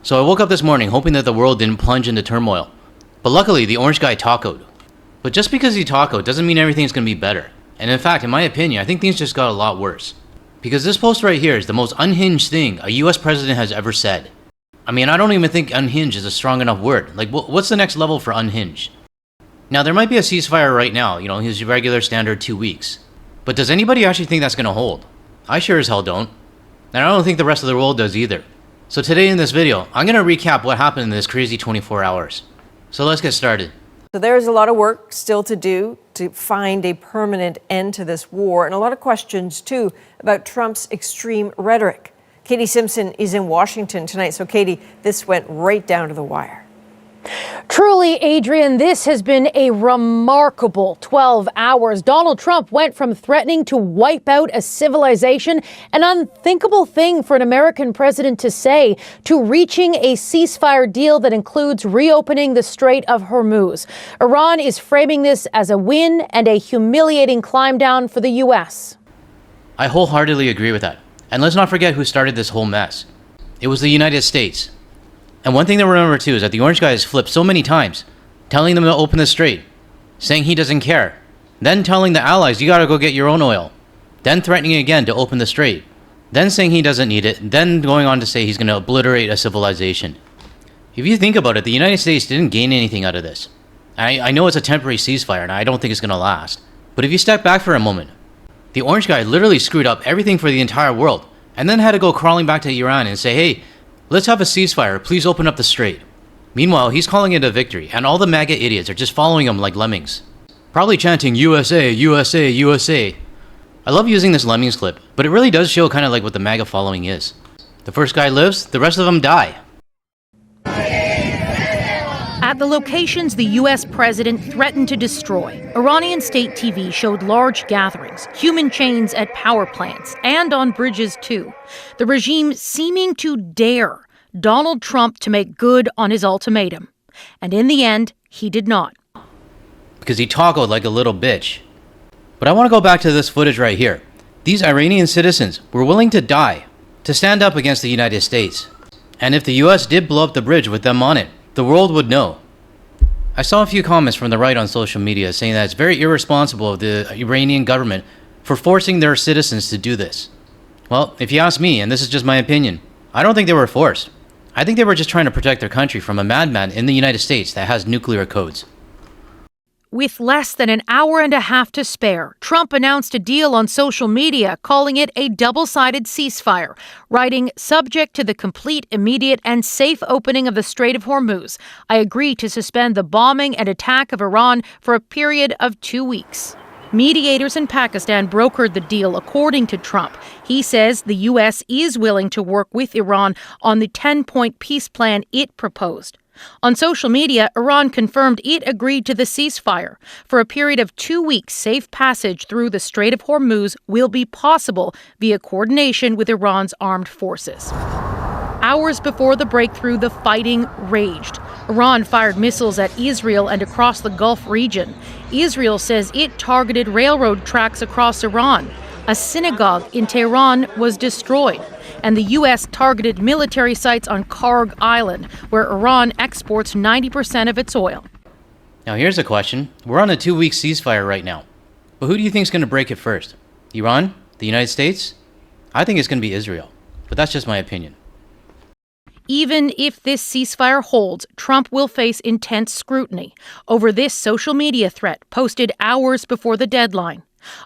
So I woke up this morning hoping that the world didn't plunge into turmoil. But luckily, the orange guy tacoed. But just because he tacoed doesn't mean everything's going to be better. And in fact, in my opinion, I think things just got a lot worse. Because this post right here is the most unhinged thing a US president has ever said. I mean, I don't even think unhinged is a strong enough word. Like, what's the next level for unhinged? Now, there might be a ceasefire right now, his regular standard 2 weeks. But does anybody actually think that's going to hold? I sure as hell don't. And I don't think the rest of the world does either. So today in this video, I'm going to recap what happened in this crazy 24 hours. So let's get started. So there's a lot of work still to do to find a permanent end to this war, and a lot of questions, too, about Trump's extreme rhetoric. Katie Simpson is in Washington tonight. So, Katie, this went right down to the wire. Truly, Adrian, this has been a remarkable 12 hours. Donald Trump went from threatening to wipe out a civilization, an unthinkable thing for an American president to say, to reaching a ceasefire deal that includes reopening the Strait of Hormuz. Iran is framing this as a win and a humiliating climb down for the U.S. I wholeheartedly agree with that. And let's not forget who started this whole mess. It was the United States. And one thing to remember too is that the orange guy has flipped so many times, telling them to open the strait, saying he doesn't care, then telling the allies you gotta go get your own oil, then threatening again to open the strait, then saying he doesn't need it, then going on to say he's gonna obliterate a civilization. If you think about it, the United States didn't gain anything out of this. I know it's a temporary ceasefire and I don't think it's gonna last, but if you step back for a moment, the orange guy literally screwed up everything for the entire world and then had to go crawling back to Iran and say, hey, let's have a ceasefire, please open up the strait. Meanwhile, he's calling it a victory, and all the MAGA idiots are just following him like lemmings. Probably chanting, USA, USA, USA. I love using this lemmings clip, but it really does show kind of like what the MAGA following is. The first guy lives, the rest of them die. At the locations the U.S. president threatened to destroy, Iranian state TV showed large gatherings, human chains at power plants, and on bridges too. The regime seeming to dare Donald Trump to make good on his ultimatum. And in the end, he did not. Because he toggled like a little bitch. But I want to go back to this footage right here. These Iranian citizens were willing to die to stand up against the United States. And if the U.S. did blow up the bridge with them on it, the world would know. I saw a few comments from the right on social media saying that it's very irresponsible of the Iranian government for forcing their citizens to do this. Well, if you ask me, and this is just my opinion, I don't think they were forced. I think they were just trying to protect their country from a madman in the United States that has nuclear codes. With less than an hour and a half to spare, Trump announced a deal on social media, calling it a double-sided ceasefire, writing, subject to the complete, immediate, and safe opening of the Strait of Hormuz, I agree to suspend the bombing and attack of Iran for a period of 2 weeks. Mediators in Pakistan brokered the deal, according to Trump. He says the U.S. is willing to work with Iran on the 10-point peace plan it proposed. On social media, Iran confirmed it agreed to the ceasefire. For a period of 2 weeks, safe passage through the Strait of Hormuz will be possible via coordination with Iran's armed forces. Hours before the breakthrough, the fighting raged. Iran fired missiles at Israel and across the Gulf region. Israel says it targeted railroad tracks across Iran. A synagogue in Tehran was destroyed. And the U.S. targeted military sites on Karg Island, where Iran exports 90% of its oil. Now here's a question. We're on a 2-week ceasefire right now. But who do you think is going to break it first? Iran? The United States? I think it's going to be Israel. But that's just my opinion. Even if this ceasefire holds, Trump will face intense scrutiny over this social media threat posted hours before the deadline.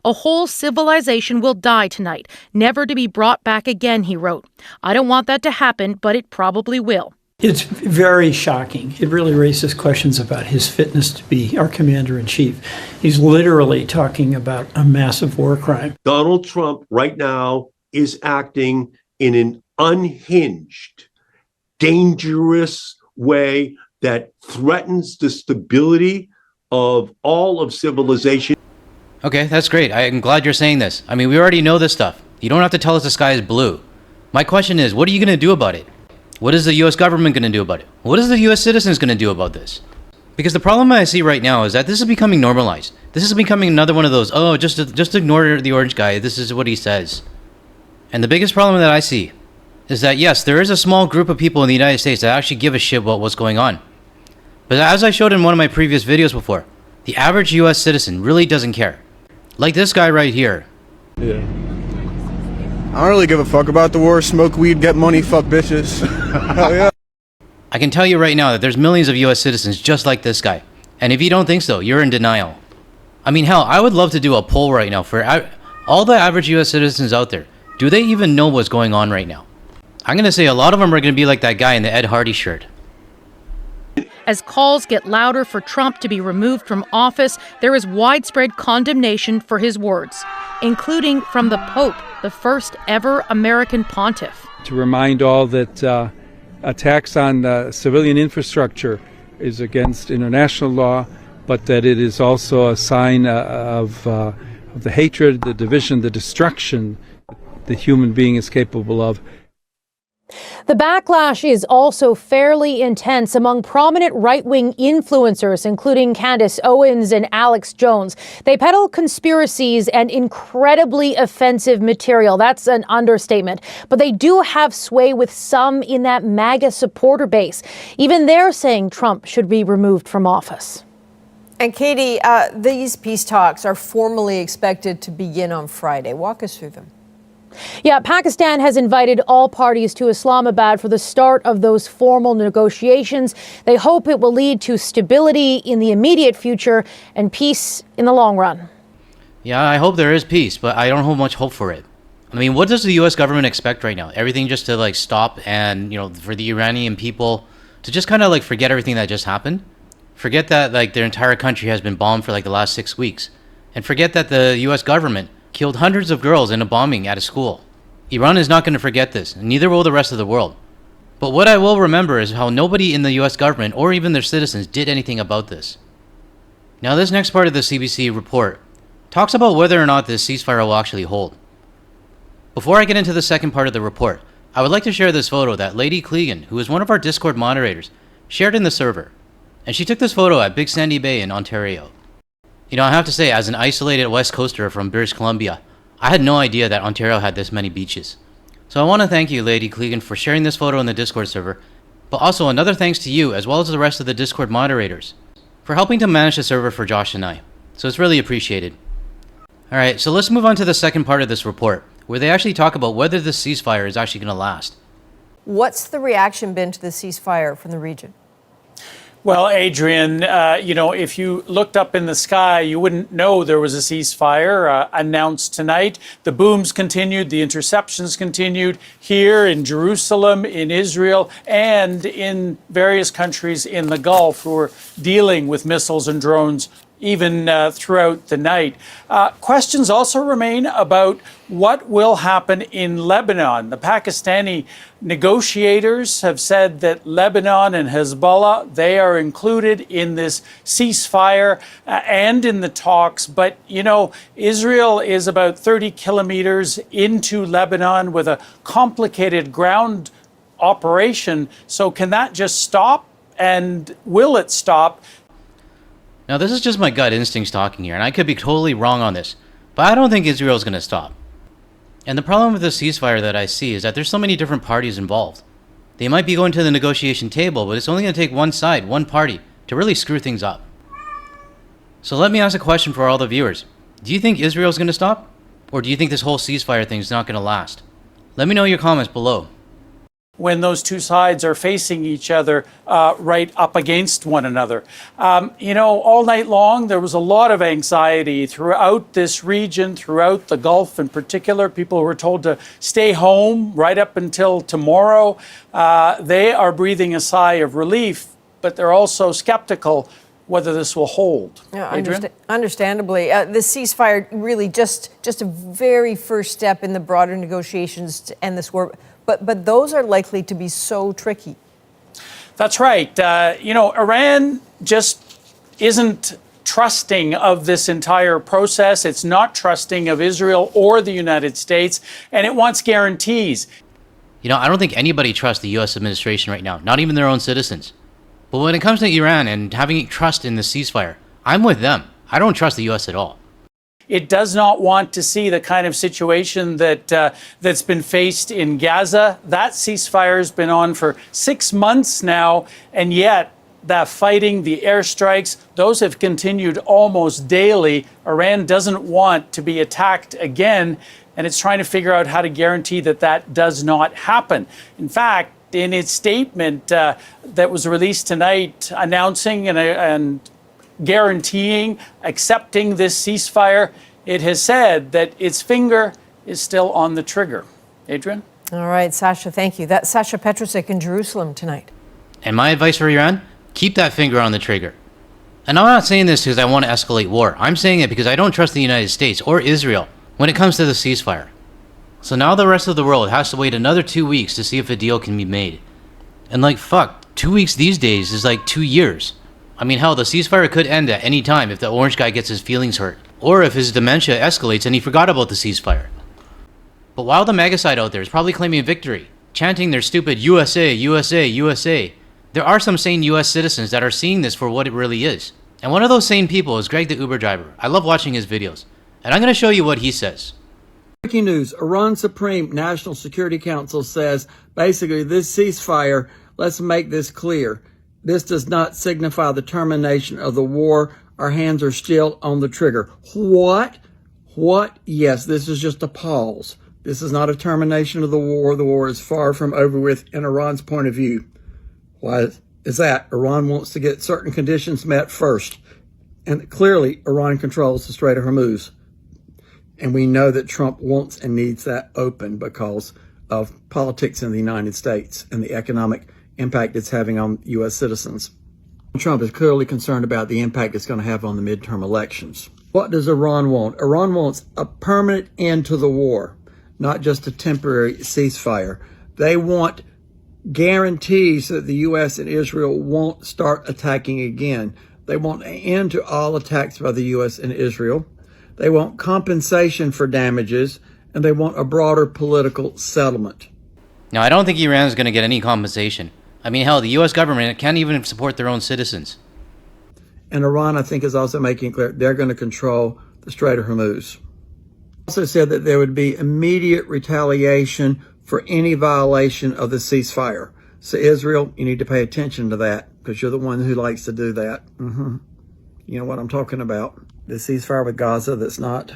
A whole civilization will die tonight, never to be brought back again, he wrote. I don't want that to happen, but it probably will. It's very shocking. It really raises questions about his fitness to be our commander-in-chief. He's literally talking about a massive war crime. Donald Trump right now is acting in an unhinged, dangerous way that threatens the stability of all of civilization. Okay, that's great. I'm glad you're saying this. I mean, we already know this stuff. You don't have to tell us the sky is blue. My question is, what are you going to do about it? What is the U.S. government going to do about it? What is the U.S. citizens going to do about this? Because the problem I see right now is that this is becoming normalized. This is becoming another one of those, oh, just ignore the orange guy. This is what he says. And the biggest problem that I see is that yes, there is a small group of people in the United States that actually give a shit about what's going on. But as I showed in one of my previous videos before, the average US citizen really doesn't care. Like this guy right here. Yeah. I don't really give a fuck about the war. Smoke weed, get money, fuck bitches. Hell yeah. I can tell you right now that there's millions of US citizens just like this guy. And if you don't think so, you're in denial. I mean, hell, I would love to do a poll right now for all the average US citizens out there. Do they even know what's going on right now? I'm gonna say a lot of them are gonna be like that guy in the Ed Hardy shirt. As calls get louder for Trump to be removed from office, there is widespread condemnation for his words, including from the Pope, the first ever American pontiff. To remind all that attacks on civilian infrastructure is against international law, but that it is also a sign of the hatred, the division, the destruction the human being is capable of. The backlash is also fairly intense among prominent right-wing influencers, including Candace Owens and Alex Jones. They peddle conspiracies and incredibly offensive material. That's an understatement. But they do have sway with some in that MAGA supporter base. Even they're saying Trump should be removed from office. And Katie, these peace talks are formally expected to begin on Friday. Walk us through them. Yeah, Pakistan has invited all parties to Islamabad for the start of those formal negotiations. They hope it will lead to stability in the immediate future and peace in the long run. Yeah, I hope there is peace, but I don't have much hope for it. I mean, what does the US government expect right now? Everything just to like stop and, for the Iranian people to just kind of like forget everything that just happened? Forget that like their entire country has been bombed for like the last 6 weeks. And forget that the US government killed hundreds of girls in a bombing at a school. Iran is not going to forget this, and neither will the rest of the world. But what I will remember is how nobody in the US government or even their citizens did anything about this. Now this next part of the CBC report talks about whether or not this ceasefire will actually hold. Before I get into the second part of the report, I would like to share this photo that Lady Clegan, who is one of our Discord moderators, shared in the server. And she took this photo at Big Sandy Bay in Ontario. I have to say, as an isolated West Coaster from British Columbia, I had no idea that Ontario had this many beaches. So I want to thank you, Lady Clegan, for sharing this photo in the Discord server, but also another thanks to you, as well as the rest of the Discord moderators, for helping to manage the server for Josh and I. So it's really appreciated. Alright, so let's move on to the second part of this report, where they actually talk about whether this ceasefire is actually going to last. What's the reaction been to the ceasefire from the region? Well, Adrian, if you looked up in the sky, you wouldn't know there was a ceasefire announced tonight. The booms continued, the interceptions continued here in Jerusalem, in Israel, and in various countries in the Gulf who are dealing with missiles and drones even throughout the night. Questions also remain about what will happen in Lebanon. The Pakistani negotiators have said that Lebanon and Hezbollah, they are included in this ceasefire and in the talks. But, Israel is about 30 kilometers into Lebanon with a complicated ground operation. So can that just stop? And will it stop? Now this is just my gut instincts talking here, and I could be totally wrong on this, but I don't think Israel's going to stop. And the problem with the ceasefire that I see is that there's so many different parties involved. They might be going to the negotiation table, but it's only going to take one side, one party, to really screw things up. So let me ask a question for all the viewers. Do you think Israel's going to stop? Or do you think this whole ceasefire thing is not going to last? Let me know your comments below. When those two sides are facing each other right up against one another. All night long, there was a lot of anxiety throughout this region, throughout the Gulf in particular. People were told to stay home right up until tomorrow. They are breathing a sigh of relief, but they're also skeptical whether this will hold. Yeah, understandably. The ceasefire really just a very first step in the broader negotiations to end this war. But those are likely to be so tricky. That's right. Iran just isn't trusting of this entire process. It's not trusting of Israel or the United States, and it wants guarantees. I don't think anybody trusts the US administration right now, not even their own citizens. But when it comes to Iran and having trust in the ceasefire, I'm with them. I don't trust the US at all. It does not want to see the kind of situation that that's been faced in Gaza. That ceasefire has been on for 6 months now, and yet that fighting, the airstrikes, those have continued almost daily. Iran doesn't want to be attacked again, and it's trying to figure out how to guarantee that that does not happen. In fact, in its statement that was released tonight, announcing and guaranteeing, accepting this ceasefire, it has said that its finger is still on the trigger. Adrian? All right, Sasha, thank you. That's Sasha Petrusek in Jerusalem tonight. And my advice for Iran, keep that finger on the trigger. And I'm not saying this because I want to escalate war. I'm saying it because I don't trust the United States or Israel when it comes to the ceasefire. So now the rest of the world has to wait another 2 weeks to see if a deal can be made. And like, fuck, 2 weeks these days is like 2 years. I mean, hell, the ceasefire could end at any time if the orange guy gets his feelings hurt, or if his dementia escalates and he forgot about the ceasefire. But while the MAGA side out there is probably claiming victory, chanting their stupid USA, USA, USA, there are some sane US citizens that are seeing this for what it really is. And one of those sane people is Greg the Uber driver. I love watching his videos. And I'm going to show you what he says. Breaking news, Iran Supreme National Security Council says basically this ceasefire, let's make this clear. This does not signify the termination of the war. Our hands are still on the trigger. What? What? Yes, this is just a pause. This is not a termination of the war. The war is far from over with in Iran's point of view. Why is that? Iran wants to get certain conditions met first. And clearly, Iran controls the Strait of Hormuz. And we know that Trump wants and needs that open because of politics in the United States and the economic impact it's having on U.S. citizens. Trump is clearly concerned about the impact it's going to have on the midterm elections. What does Iran want? Iran wants a permanent end to the war, not just a temporary ceasefire. They want guarantees that the U.S. and Israel won't start attacking again. They want an end to all attacks by the U.S. and Israel. They want compensation for damages, and they want a broader political settlement. Now, I don't think Iran is going to get any compensation. I mean, hell, the U.S. government can't even support their own citizens. And Iran, I think, is also making it clear they're going to control the Strait of Hormuz. Also said that there would be immediate retaliation for any violation of the ceasefire. So Israel, you need to pay attention to that because you're the one who likes to do that. You know what I'm talking about. The ceasefire with Gaza that's not.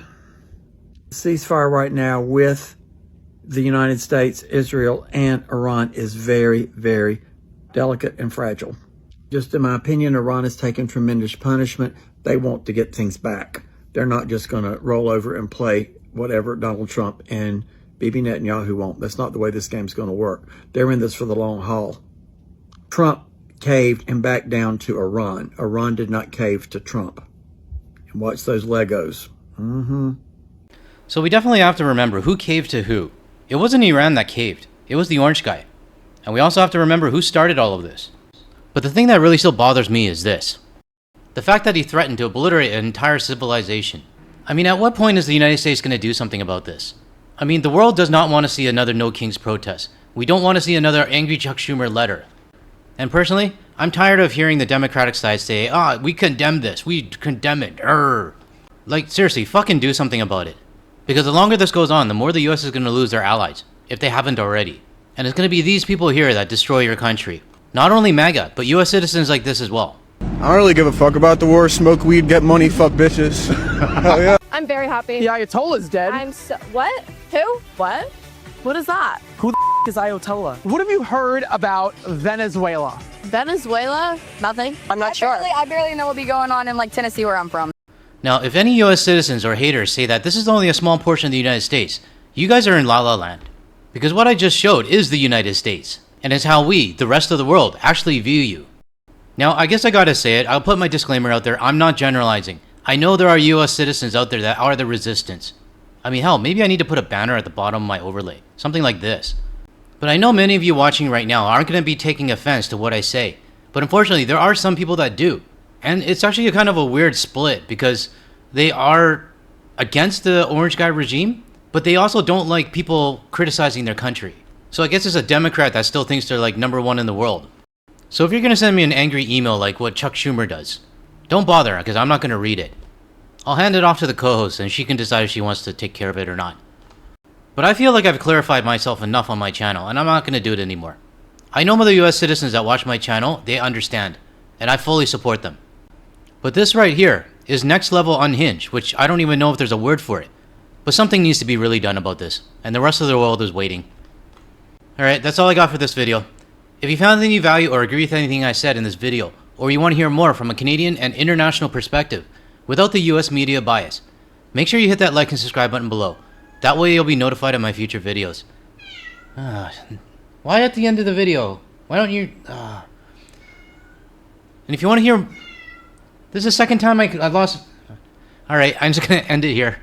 The ceasefire right now with the United States, Israel, and Iran is very, very delicate and fragile. Just in my opinion, Iran has taken tremendous punishment. They want to get things back. They're not just going to roll over and play whatever Donald Trump and Bibi Netanyahu want. That's not the way this game's going to work. They're in this for the long haul. Trump caved and backed down to Iran. Iran did not cave to Trump. And watch those Legos. So we definitely have to remember who caved to who. It wasn't Iran that caved. It was the orange guy. And we also have to remember who started all of this. But the thing that really still bothers me is this. The fact that he threatened to obliterate an entire civilization. I mean, at what point is the United States going to do something about this? I mean, the world does not want to see another No Kings protest. We don't want to see another angry Chuck Schumer letter. And personally, I'm tired of hearing the Democratic side say, we condemn this, we condemn it, Like, seriously, fucking do something about it. Because the longer this goes on, the more the US is going to lose their allies, if they haven't already. And it's going to be these people here that destroy your country. Not only MAGA, but US citizens like this as well. I don't really give a fuck about the war. Smoke weed, get money, fuck bitches. Hell yeah. I'm very happy. The Ayatollah's dead. What? Who? What? What is that? Who the is Ayatollah? What have you heard about Venezuela? Venezuela? Nothing. I'm not sure. I barely know what'll be going on in like Tennessee where I'm from. Now, if any US citizens or haters say that this is only a small portion of the United States, you guys are in La La Land. Because what I just showed is the United States. And it's how we, the rest of the world, actually view you. Now, I guess I gotta say it, I'll put my disclaimer out there, I'm not generalizing. I know there are US citizens out there that are the resistance. I mean, hell, maybe I need to put a banner at the bottom of my overlay. Something like this. But I know many of you watching right now aren't gonna be taking offense to what I say. But unfortunately, there are some people that do. And it's actually a kind of a weird split because they are against the orange guy regime, but they also don't like people criticizing their country. So I guess it's a Democrat that still thinks they're like #1 in the world. So if you're going to send me an angry email like what Chuck Schumer does, don't bother because I'm not going to read it. I'll hand it off to the co-host and she can decide if she wants to take care of it or not. But I feel like I've clarified myself enough on my channel, and I'm not going to do it anymore. I know the US citizens that watch my channel, they understand, and I fully support them. But this right here is next level unhinged, which I don't even know if there's a word for it. But something needs to be really done about this, and the rest of the world is waiting. Alright, that's all I got for this video. If you found any value or agree with anything I said in this video, or you want to hear more from a Canadian and international perspective, without the US media bias, make sure you hit that like and subscribe button below. That way you'll be notified of my future videos. Why at the end of the video? Why don't you... And if you want to hear... This is the second time I lost... Alright, I'm just going to end it here.